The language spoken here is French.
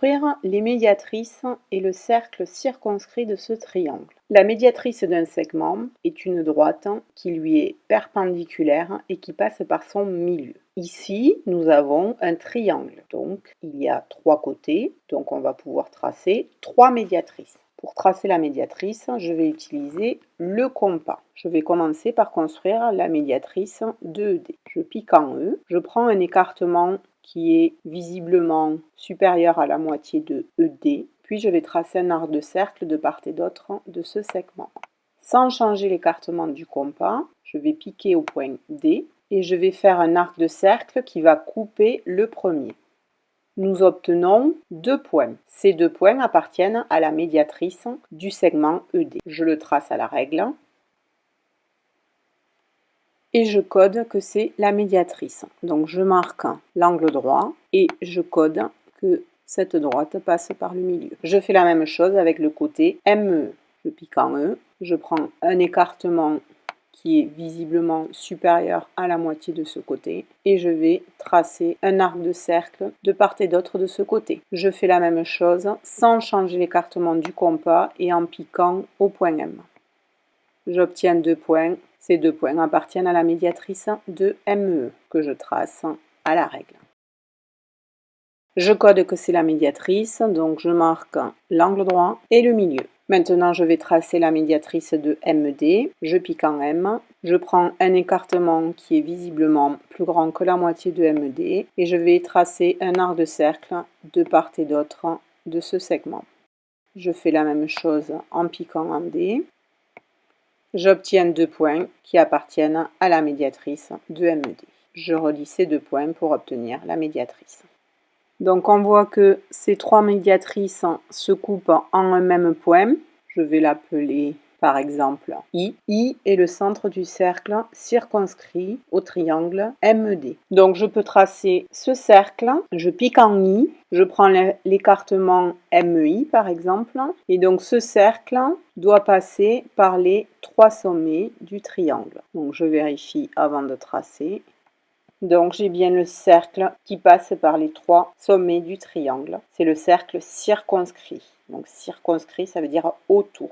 construire les médiatrices et le cercle circonscrit de ce triangle. La médiatrice d'un segment est une droite qui lui est perpendiculaire et qui passe par son milieu. Ici, nous avons un triangle, donc il y a 3 côtés, donc on va pouvoir tracer 3 médiatrices. Pour tracer la médiatrice, je vais utiliser le compas. Je vais commencer par construire la médiatrice de ED. Je pique en E, je prends un écartement qui est visiblement supérieur à la moitié de ED, puis je vais tracer un arc de cercle de part et d'autre de ce segment. Sans changer l'écartement du compas, je vais piquer au point D et je vais faire un arc de cercle qui va couper le premier. Nous obtenons 2 points. Ces 2 points appartiennent à la médiatrice du segment ED. Je le trace à la règle et je code que c'est la médiatrice. Donc je marque l'angle droit et je code que cette droite passe par le milieu. Je fais la même chose avec le côté ME. Je pique en E, je prends un écartement qui est visiblement supérieur à la moitié de ce côté et je vais tracer un arc de cercle de part et d'autre de ce côté. Je fais la même chose sans changer l'écartement du compas et en piquant au point M. J'obtiens 2 points. Ces 2 points appartiennent à la médiatrice de ME que je trace à la règle. Je code que c'est la médiatrice, donc je marque l'angle droit et le milieu. Maintenant, je vais tracer la médiatrice de MED. Je pique en M. Je prends un écartement qui est visiblement plus grand que la moitié de MED et je vais tracer un arc de cercle de part et d'autre de ce segment. Je fais la même chose en piquant en D. J'obtiens 2 points qui appartiennent à la médiatrice de MED. Je relis ces 2 points pour obtenir la médiatrice. Donc on voit que ces 3 médiatrices se coupent en un même point. Je vais l'appeler par exemple I. I est le centre du cercle circonscrit au triangle MED. Donc je peux tracer ce cercle, je pique en I, je prends l'écartement MEI par exemple, et donc ce cercle doit passer par les 3 sommets du triangle. Donc je vérifie avant de tracer. Donc j'ai bien le cercle qui passe par les 3 sommets du triangle. C'est le cercle circonscrit. Donc circonscrit, ça veut dire autour.